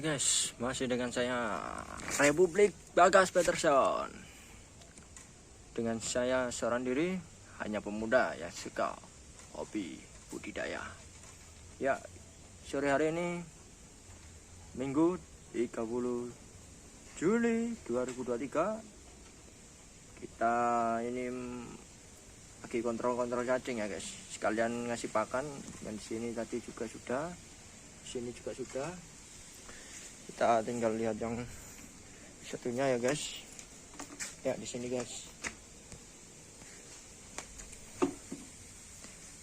guys, masih dengan saya Republik Bagas Peterson. Dengan saya seorang diri, hanya pemuda yang suka hobi budidaya. Ya, sore hari ini Minggu 30 Juli 2023. Kita ini lagi kontrol cacing ya guys. Sekalian ngasih pakan. Dan di sini tadi juga sudah, di sini juga sudah. Kita tinggal lihat yang satunya ya guys. Ya di sini guys.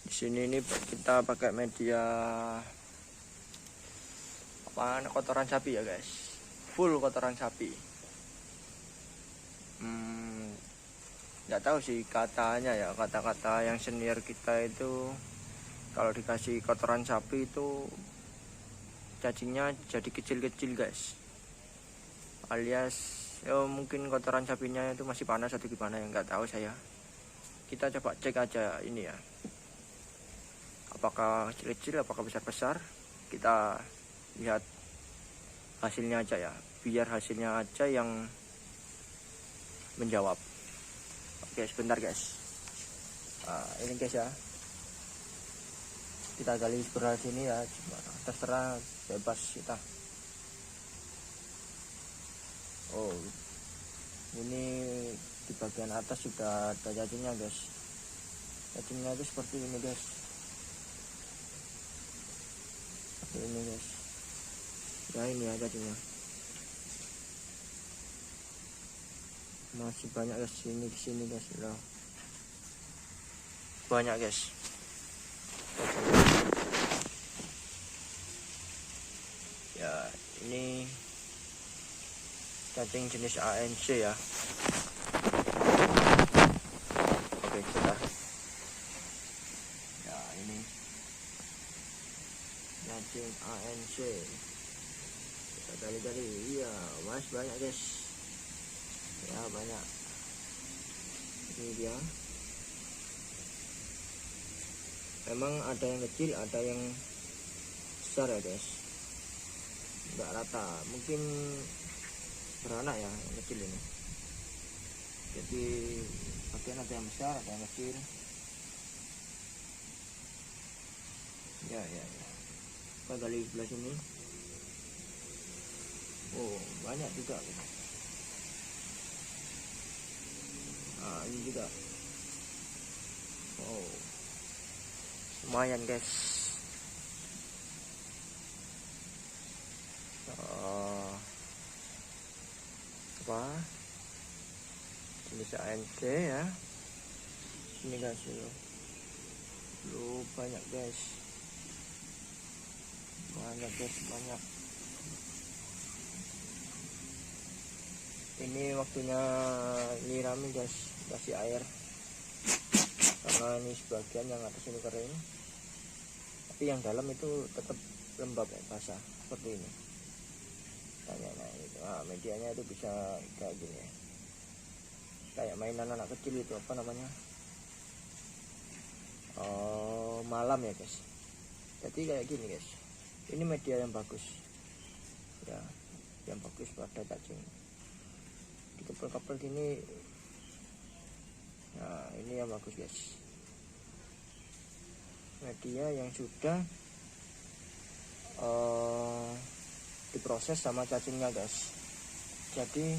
Di sini ini kita pakai media kotoran sapi ya guys. Full kotoran sapi. Nggak tahu sih katanya ya, kata-kata yang senior kita itu kalau dikasih kotoran sapi itu cacingnya jadi kecil-kecil guys, alias ya mungkin kotoran sapinya itu masih panas atau gimana ya, nggak tahu saya. Kita coba cek aja ini ya, apakah kecil-kecil apakah besar-besar. Kita lihat hasilnya aja ya, biar hasilnya aja yang menjawab. Oke sebentar guys. Ini guys ya, kita gali sebelah sini ya, terserah bebas kita. Oh ini di bagian atas sudah ada cacingnya guys. Cacingnya itu seperti ini guys, seperti ini guys ya. Ini ya cacingnya masih banyak guys, di sini guys loh. Banyak guys. Ya ini cacing jenis ANC ya. Oke kita ya, ini cacing ANC kita kali-kali. Iya mas, banyak guys ya, banyak. Ini dia. Memang ada yang kecil ada yang besar ya guys, nggak rata. Mungkin beranak ya yang kecil ini, jadi bagian ada yang besar ada yang kecil ya. Kita gali sebelah sini. Oh banyak juga gitu. Ini juga. Oh lumayan guys. Apa jenis ANC ya ini guys. Lu banyak guys, banyak. Ini waktunya nyiramin guys, kasih air karena ini sebagian yang atas ini kering, tapi yang dalam itu tetap lembab ya, basah seperti ini. Medianya itu bisa kayak gini ya, kayak mainan anak kecil itu, apa namanya, malam ya guys. Jadi kayak gini guys, ini media yang bagus ya, yang bagus pada cacing. Dikepel-kepel gini. Nah ini yang bagus guys, media yang sudah diproses sama cacingnya guys. Jadi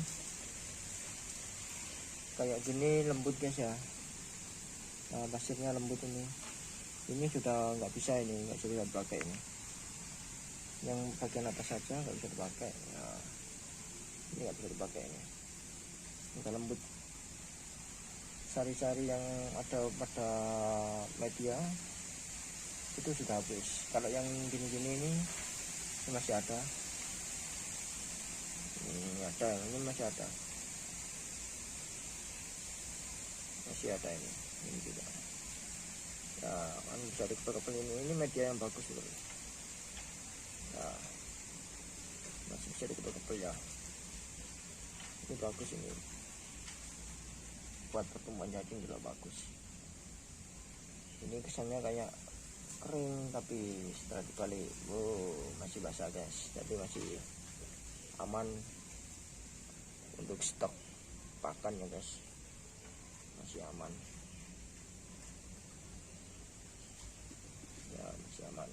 kayak gini lembut guys ya. Nah pasirnya lembut ini sudah nggak bisa, ini nggak bisa dipakai ini. Yang bagian atas saja nggak bisa dipakai ya, ini nggak bisa dipakai ini, udah lembut. Sari-sari yang ada pada media itu sudah habis. Kalau yang gini-gini ini masih ada. Ini ada, ini masih ada ini juga ya kan, bisa dikepel-kepel. Ini media yang bagus loh ya, masih bisa dikepel-kepel ya. Ini bagus, ini buat pertumbuhan cacing juga bagus. Ini kesannya kayak kering, tapi setelah dibalik masih basah guys, jadi masih aman untuk stok pakan ya guys, masih aman ya, masih aman.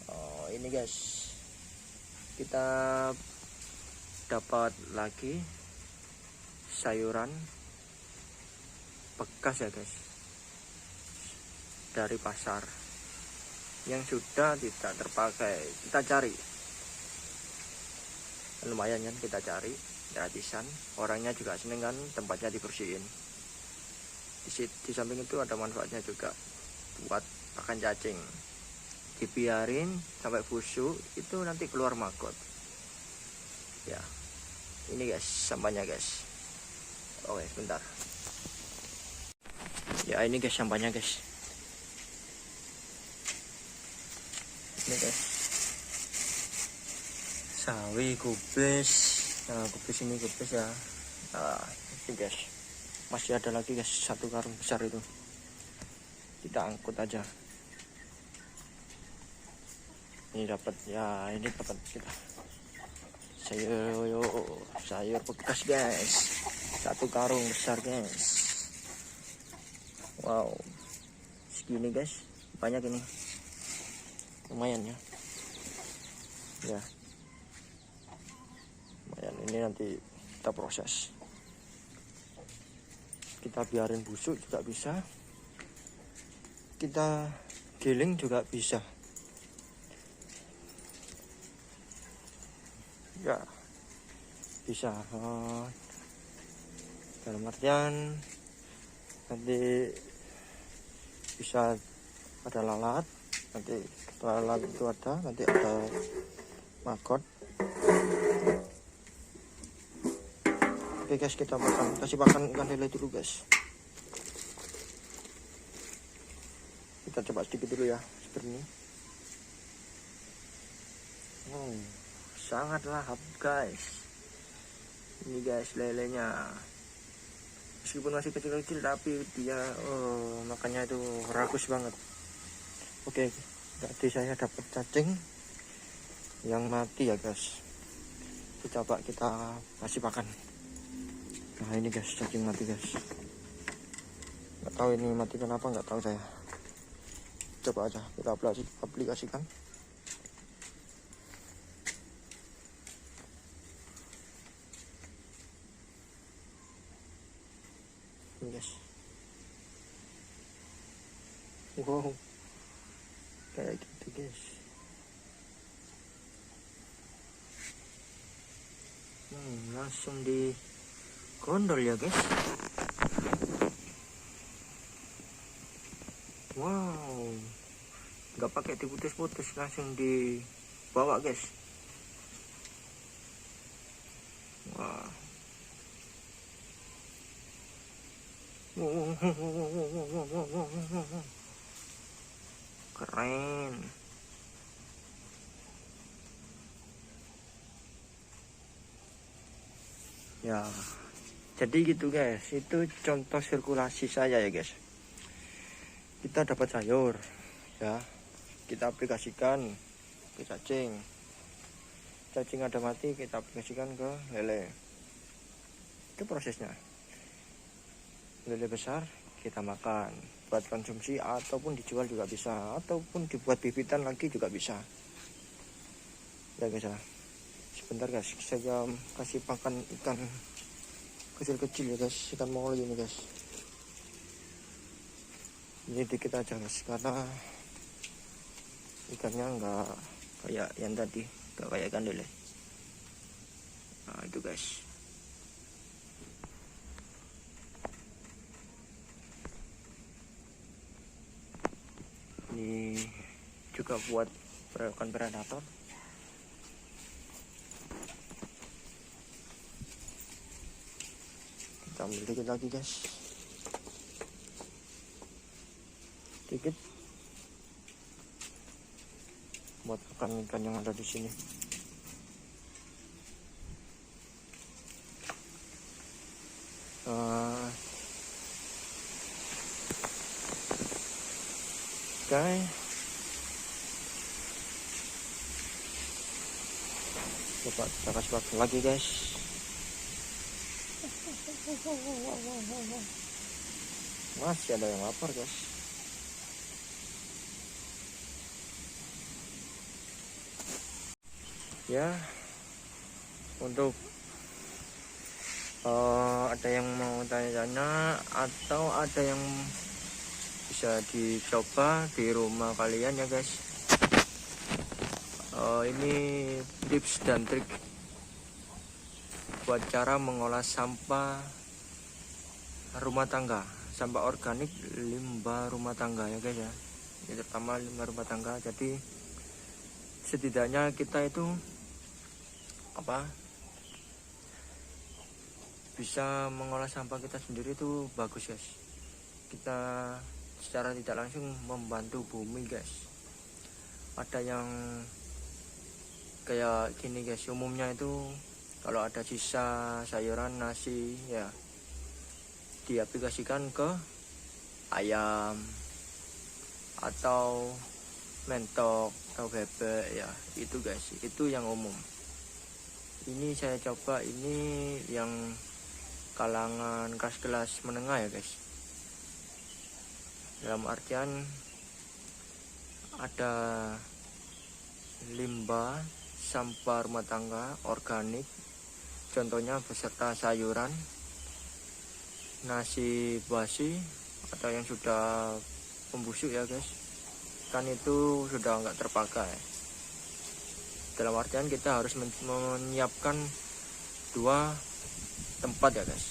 Oh ini guys, kita dapat lagi sayuran bekas ya guys dari pasar yang sudah tidak terpakai. Kita cari, lumayan kan, kita cari gratisan, orangnya juga seneng kan, tempatnya dibersihin. Di samping itu ada manfaatnya juga buat pakan cacing, dibiarin sampai busuk itu nanti keluar maggot ya. Ini guys sampahnya guys. Oke sebentar ya, ini guys sampahnya guys. Ini guys sawi kubis. Nah kubis ini kubis ya. Nah ini guys, masih ada lagi guys satu karung besar itu, kita angkut aja. Ini dapat ya, ini dapat kita sayur bekas guys, satu karung besar guys. Wow segini guys, banyak ini, lumayan ya. Ya lumayan, ini nanti kita proses, kita biarin busuk juga bisa, kita giling juga bisa ya, bisa dalam artian nanti bisa ada lalat, nanti lalat itu ada, nanti ada maggot. Oke guys, kita kasih makan ikan lele dulu guys. Kita coba sedikit dulu ya, seperti ini. Sangat lahap guys. Ini guys lelenya, meskipun masih kecil-kecil tapi dia makannya itu rakus banget. Oke, tadi saya dapat cacing yang mati ya guys, coba kita kasih makan. Nah ini guys cacing mati guys, nggak tahu ini mati kenapa, nggak tahu saya. Coba aja kita aplikasikan. Ini guys, wow kayak gitu guys. Langsung di gondol ya guys. Wow, nggak pakai diputus-putus, langsung dibawa guys. Wah, keren. Ya, jadi gitu guys, itu contoh sirkulasi saya ya guys. Kita dapat sayur ya, kita aplikasikan ke cacing ada mati, kita aplikasikan ke lele. Itu prosesnya. Lele besar kita makan buat konsumsi, ataupun dijual juga bisa, ataupun dibuat bibitan lagi juga bisa ya guys ya. Sebentar guys, saya kasih pakan ikan kecil-kecil ya guys, ikan mongol ini guys. Ini dikit aja guys, karena ikannya enggak kayak yang tadi, enggak kayak ikan lele. Nah itu guys, ini juga buat ikan predator. Kita ambil dikit lagi guys, dikit buat ikan yang ada di sini. Oke, Coba kita kasih waktu lagi guys. Masih ada yang lapar guys. Ya, untuk ada yang mau tanya-tanya atau ada yang bisa dicoba di rumah kalian ya guys. Ini tips dan trik buat cara mengolah sampah rumah tangga, sampah organik, limbah rumah tangga ya guys ya. Ini terutama limbah rumah tangga. Jadi setidaknya kita itu bisa mengolah sampah kita sendiri itu bagus guys. Kita secara tidak langsung membantu bumi guys. Ada yang kayak gini guys, umumnya itu kalau ada sisa sayuran, nasi ya diaplikasikan ke ayam atau mentok atau bebek ya, itu guys, itu yang umum. Ini saya coba, ini yang kalangan kelas menengah ya guys. Dalam artian ada limbah sampah rumah tangga organik, contohnya beserta sayuran, nasi basi atau yang sudah membusuk ya guys, kan itu sudah nggak terpakai. Dalam artian kita harus menyiapkan 2 tempat ya guys,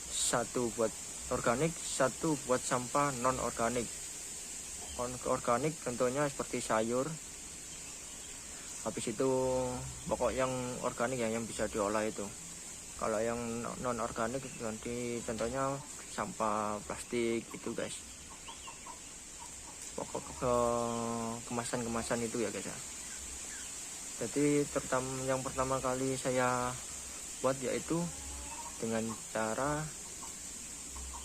1 buat organik, 1 buat sampah non organik. Organik contohnya seperti sayur, habis itu pokok yang organik ya yang bisa diolah itu. Kalau yang non organik nanti contohnya sampah plastik itu guys, pokok kemasan-kemasan itu ya guys ya. Jadi yang pertama kali saya buat yaitu dengan cara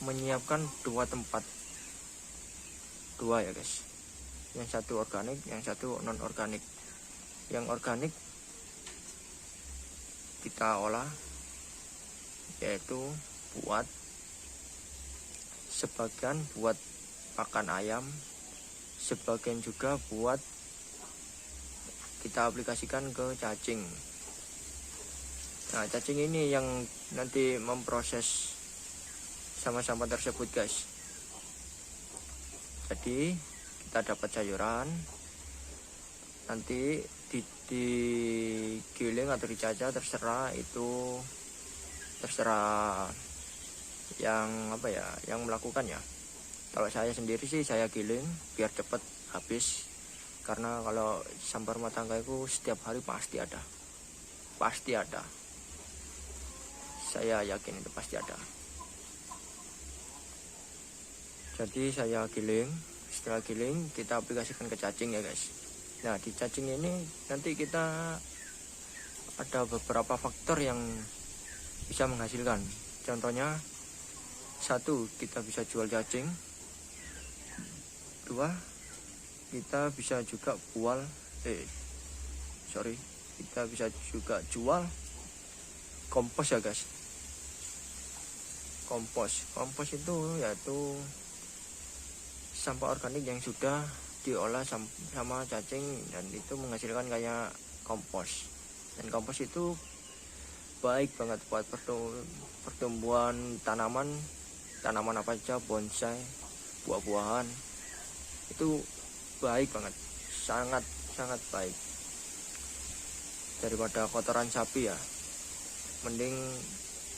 menyiapkan 2 tempat, 2 ya guys, yang 1 organik, yang 1 non organik. Yang organik kita olah, yaitu buat sebagian buat pakan ayam, sebagian juga buat kita aplikasikan ke cacing. Nah, cacing ini yang nanti memproses sampah-sampah tersebut guys. Jadi kita dapat sayuran, nanti digiling atau dicacah, terserah yang yang melakukan ya. Kalau saya sendiri sih saya giling biar cepat habis, karena kalau sampah rumah tangga itu setiap hari pasti ada, saya yakin itu pasti ada. Jadi saya giling, setelah giling kita aplikasikan ke cacing ya guys. Nah, di cacing ini nanti kita ada beberapa faktor yang bisa menghasilkan. Contohnya 1, kita bisa jual cacing. 2, kita bisa juga jual kompos ya guys. Kompos itu yaitu sampah organik yang sudah diolah sama cacing dan itu menghasilkan kayak kompos. Dan kompos itu baik banget buat pertumbuhan tanaman apa aja, bonsai, buah-buahan, itu baik banget, sangat baik. Daripada kotoran sapi ya, mending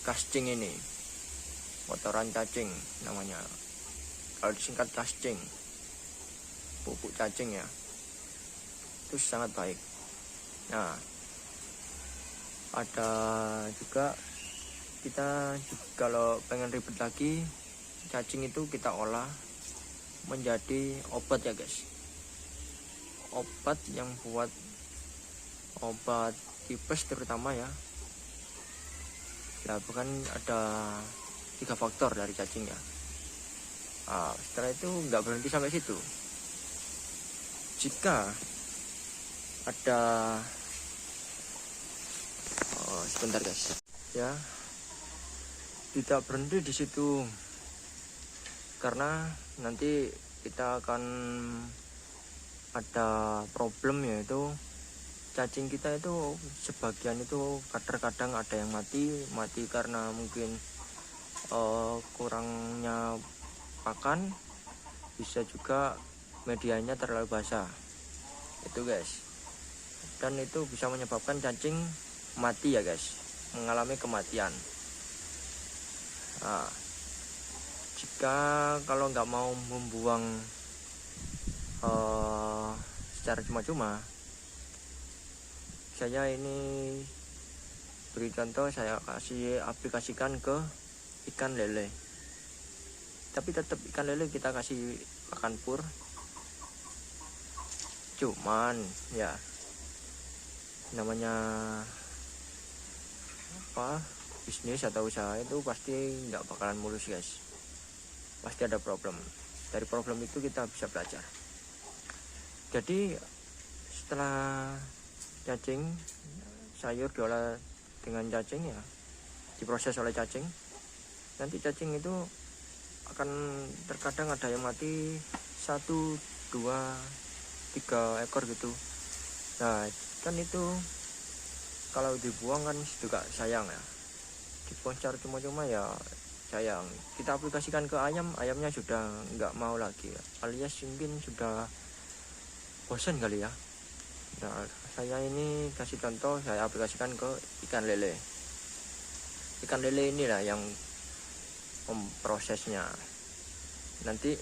kascing ini, kotoran cacing namanya, kalau disingkat kascing, pupuk cacing ya, itu sangat baik. Nah, ada juga kita kalau pengen ribet lagi, cacing itu kita olah menjadi obat ya guys. Obat yang buat obat tipes terutama ya. Nah, bukan ada 3 faktor dari cacing ya. Nah, setelah itu nggak berhenti sampai situ. Jika ada Sebentar guys ya, tidak berhenti di situ karena nanti kita akan ada problem, yaitu cacing kita itu sebagian itu kadang ada yang mati karena mungkin kurangnya pakan, bisa juga medianya terlalu basah itu guys, dan itu bisa menyebabkan cacing mati ya guys, mengalami kematian. Nah, jika kalau nggak mau membuang secara cuma-cuma, saya ini beri contoh, saya kasih aplikasikan ke ikan lele. Tapi tetap ikan lele kita kasih pakan pur, cuman ya namanya apa, bisnis atau usaha itu pasti nggak bakalan mulus guys, pasti ada problem. Dari problem itu kita bisa belajar. Jadi setelah cacing, sayur diolah dengan cacing ya, diproses oleh cacing, nanti cacing itu akan terkadang ada yang mati 1, 2, 3 ekor gitu. Nah kan itu kalau dibuang kan juga sayang ya, dibuang secara cuma-cuma ya sayang. Kita aplikasikan ke ayam, ayamnya sudah nggak mau lagi ya, alias mungkin sudah bosan kali ya. Nah saya ini kasih contoh, saya aplikasikan ke ikan lele. Ikan lele inilah yang memprosesnya. Nanti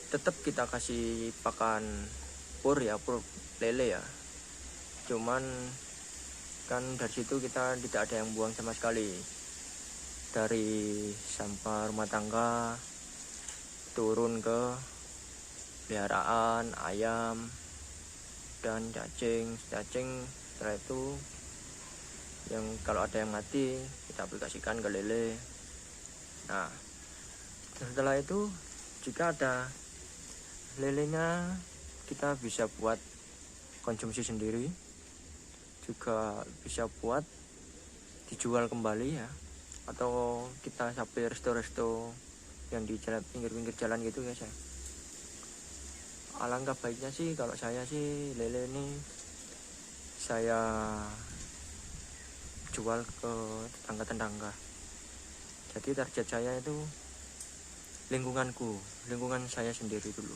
tetap kita kasih pakan pur ya, pur lele ya, cuman kan dari situ kita tidak ada yang buang sama sekali. Dari sampah rumah tangga turun ke peliharaan ayam dan cacing. Setelah itu yang kalau ada yang mati kita aplikasikan ke lele. Nah setelah itu jika ada lelenya, kita bisa buat konsumsi sendiri, juga bisa buat dijual kembali ya, atau kita sampai resto-resto yang di jalan, pinggir-pinggir jalan gitu guys ya. Alangkah baiknya sih kalau saya sih lele ini saya jual ke tetangga-tetangga. Jadi target saya itu lingkungan saya sendiri dulu,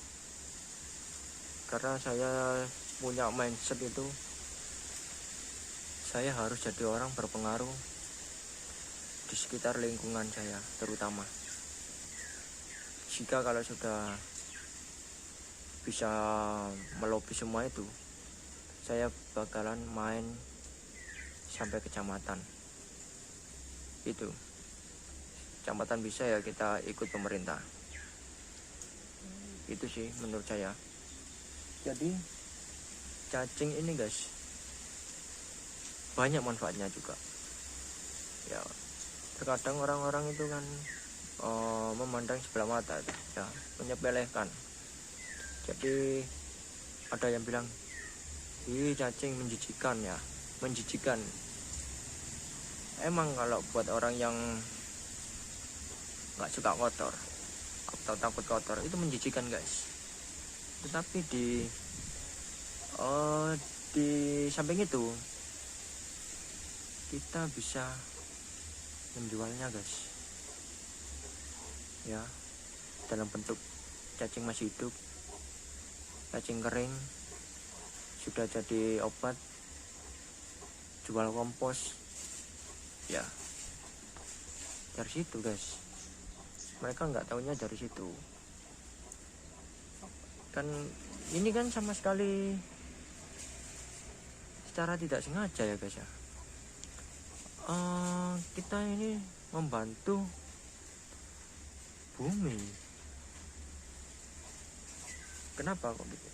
karena saya punya mindset itu saya harus jadi orang berpengaruh di sekitar lingkungan saya terutama. Jika kalau sudah bisa melobi semua itu, saya bakalan main sampai kecamatan. Itu kecamatan bisa ya kita ikut pemerintah. Itu sih menurut saya. Jadi cacing ini guys banyak manfaatnya juga ya. Terkadang orang-orang itu kan memandang sebelah mata ya, menyepelekan. Jadi ada yang bilang, ih cacing menjijikan ya, menjijikan. Emang kalau buat orang yang nggak suka kotor atau takut kotor itu menjijikan guys. Tetapi di samping itu kita bisa menjualnya guys ya, dalam bentuk cacing masih hidup, cacing kering sudah jadi obat, jual kompos ya. Dari situ guys, mereka nggak tahunya dari situ kan. Ini kan sama sekali secara tidak sengaja ya guys ya, kita ini membantu bumi. Kenapa kok gitu?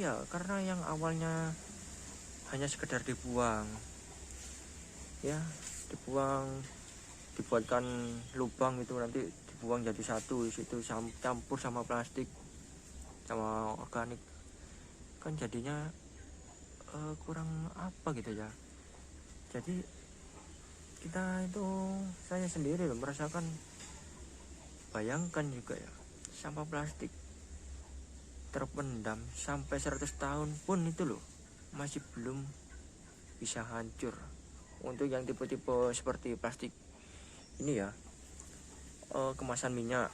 Iya, karena yang awalnya hanya sekedar dibuang ya, dibuatkan lubang itu, nanti dibuang jadi satu, situ campur sama plastik sama organik, kan jadinya kurang apa gitu ya, Jadi kita itu, saya sendiri loh merasakan, bayangkan juga ya, sampah plastik terpendam sampai 100 tahun pun itu loh masih belum bisa hancur. Untuk yang tipe-tipe seperti plastik ini ya, kemasan minyak,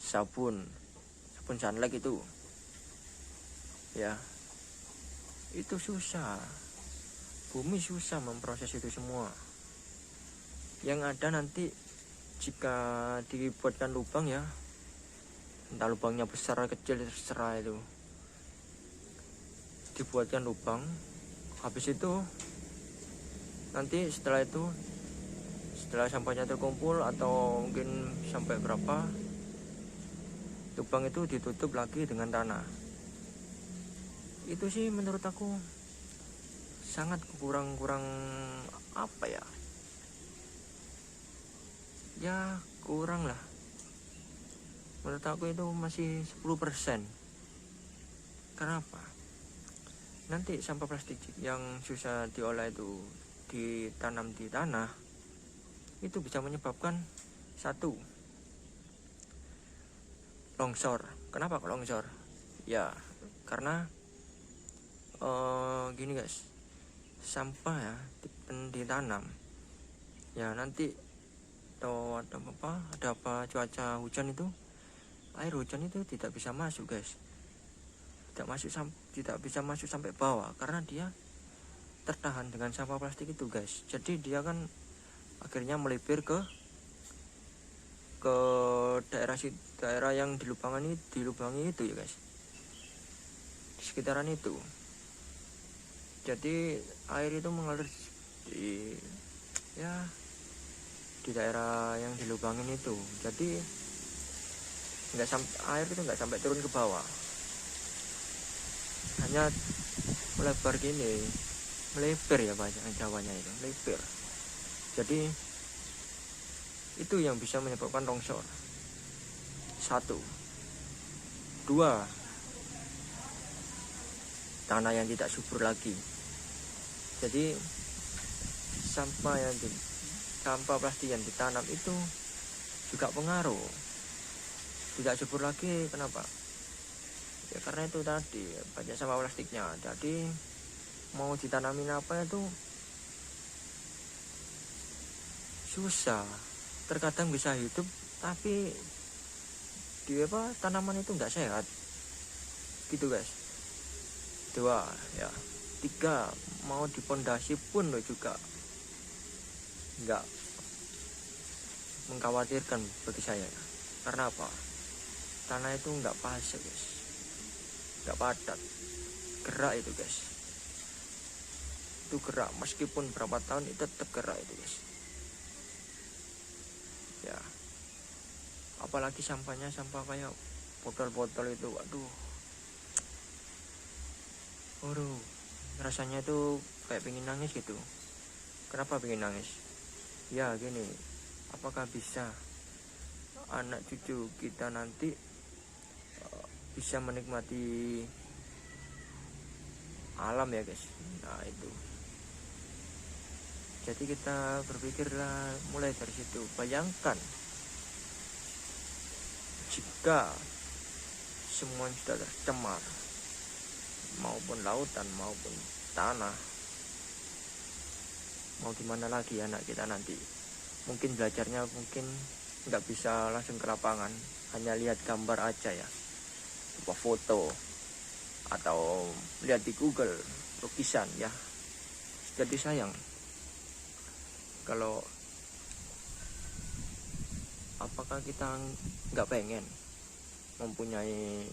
sabun sunlight itu ya, itu susah, bumi susah memproses itu semua. Yang ada nanti jika dibuatkan lubang ya, entah lubangnya besar atau kecil terserah, itu dibuatkan lubang, habis itu nanti setelah sampahnya terkumpul atau mungkin sampai berapa, lubang itu ditutup lagi dengan tanah. Itu sih menurut aku sangat kurang apa ya, kurang lah. Menurut aku itu masih 10%. Kenapa? Nanti sampah plastik yang susah diolah itu ditanam di tanah, itu bisa menyebabkan satu, longsor. Kenapa kok longsor? Ya karena gini guys, sampah ya ditanam ya, nanti atau ada apa cuaca hujan itu, air hujan itu tidak bisa masuk guys, tidak bisa masuk sampai bawah karena dia tertahan dengan sampah plastik itu guys. Jadi dia kan akhirnya melipir ke daerah yang dilubangi itu ya guys, di sekitaran itu. Jadi air itu mengalir di daerah yang dilubangin itu. Jadi air itu nggak sampai turun ke bawah, hanya melebar gini, melipir ya bahasa Jawanya itu, melipir. Jadi itu yang bisa menyebabkan longsor. Satu. Dua, tanah yang tidak subur lagi. Jadi sampah plastik yang ditanam itu juga pengaruh, tidak subur lagi. Kenapa? Ya karena itu tadi banyak sampah plastiknya. Jadi mau ditanamin apa itu susah. Terkadang bisa hidup tapi tanaman itu nggak sehat gitu guys. Dua ya. Tiga, mau dipondasi pun lo juga nggak mengkhawatirkan bagi saya. Karena apa? Tanah itu nggak pas ya guys, nggak padat, gerak itu guys. Itu gerak meskipun berapa tahun itu tetap gerak itu guys. Ya, apalagi sampah kayak botol-botol itu, waduh, rasanya itu kayak pengen nangis gitu. Kenapa pengen nangis? Ya gini, apakah bisa anak cucu kita nanti bisa menikmati alam ya guys? Nah itu. Jadi kita berpikirlah mulai dari situ. Bayangkan jika semua sudah tercemar, maupun lautan maupun tanah, mau gimana lagi anak kita nanti? Mungkin belajarnya nggak bisa langsung ke lapangan, hanya lihat gambar aja ya, berupa foto atau lihat di Google lukisan ya. Jadi sayang kalau apakah kita nggak pengen mempunyai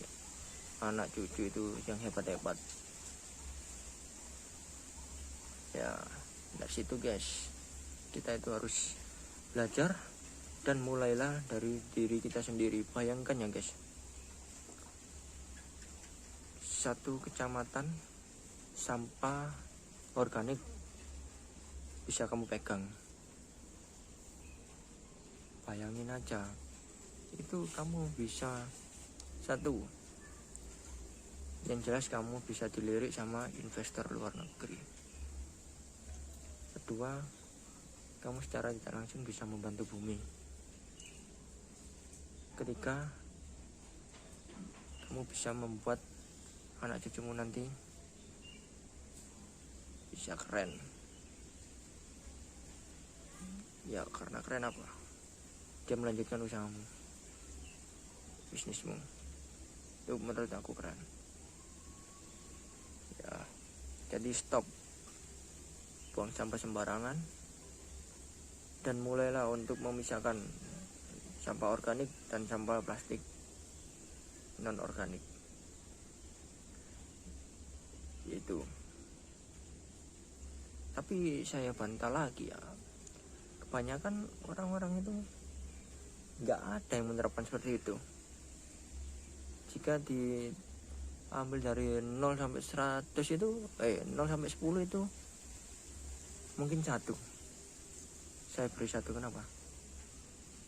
anak cucu itu yang hebat-hebat ya. Dari situ guys, kita itu harus belajar dan mulailah dari diri kita sendiri. Bayangkan ya guys, satu kecamatan sampah organik bisa kamu pegang. Bayangin aja, itu kamu bisa satu, yang jelas kamu bisa dilirik sama investor luar negeri. kedua, kamu secara tidak langsung bisa membantu bumi. Ketiga, kamu bisa membuat anak cucumu nanti bisa keren. Ya karena keren apa? Dia melanjutkan usahamu, bisnismu. Itu menurut aku keren. Ya, jadi stop buang sampah sembarangan dan mulailah untuk memisahkan sampah organik dan sampah plastik non organik. Itu. Tapi saya bantah lagi ya, kebanyakan orang-orang itu nggak ada yang menerapkan seperti itu. Jika diambil dari 0 sampai 100 itu 0 sampai 10 itu mungkin 1. Saya beri 1, kenapa?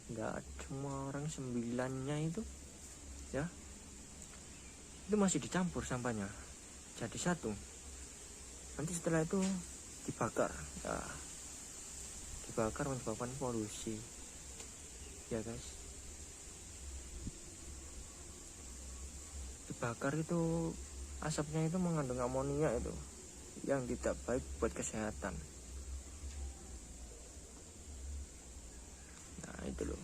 Nggak semua orang 9-nya itu ya itu masih dicampur sampahnya jadi 1. Nanti setelah itu dibakar ya, dibakar menyebabkan polusi ya guys. Dibakar itu asapnya itu mengandung amonia itu yang tidak baik buat kesehatan. Nah itu loh,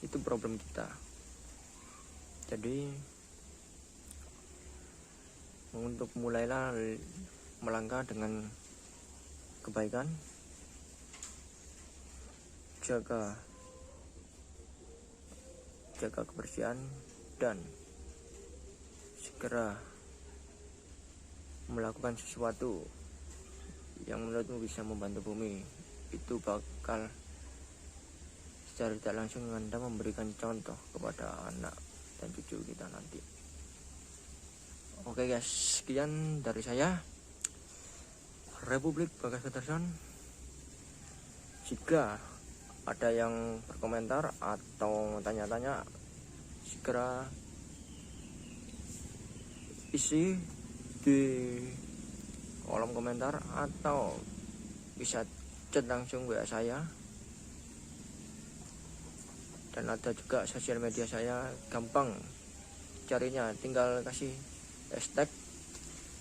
itu problem kita. Jadi untuk mulailah melangkah dengan kebaikan, jaga kebersihan dan segera melakukan sesuatu yang menurutmu bisa membantu bumi. Itu bakal secara tidak langsung Anda memberikan contoh kepada anak dan cucu kita nanti. Oke guys, sekian dari saya, Republik Bagas Peterson. Jika ada yang berkomentar atau tanya-tanya, segera isi di kolom komentar atau bisa chat langsung WA saya. Dan ada juga sosial media saya, gampang carinya, tinggal kasih hashtag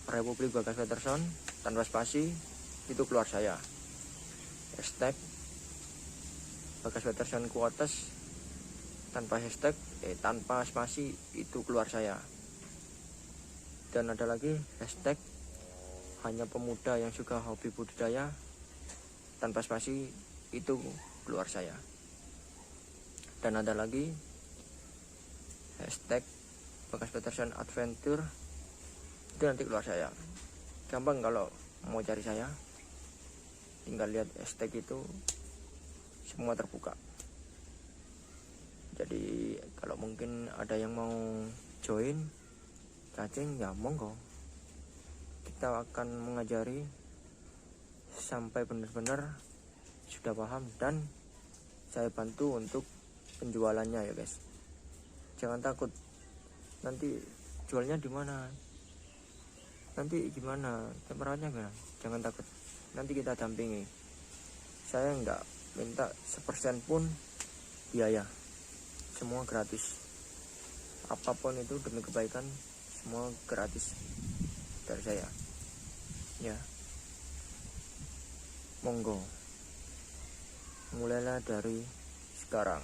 Republik Bagas Peterson tanpa spasi, itu keluar saya. Hashtag Bagas Peterson Quotes tanpa hashtag tanpa spasi, itu keluar saya. Dan ada lagi hashtag hanya pemuda yang suka hobi budidaya tanpa spasi, itu keluar saya. Dan ada lagi hashtag Bagas Peterson Adventure, itu nanti keluar saya. Gampang kalau mau cari saya, tinggal lihat hashtag itu, semua terbuka. Jadi kalau mungkin ada yang mau join cacing ya monggo, kita akan mengajari sampai benar-benar sudah paham dan saya bantu untuk penjualannya ya guys. Jangan takut nanti jualnya di mana, nanti gimana, pemerannya gimana, jangan takut, nanti kita dampingi. Saya nggak minta 1% pun biaya, semua gratis. Apapun itu demi kebaikan, semua gratis dari saya ya. Monggo, mulailah dari sekarang.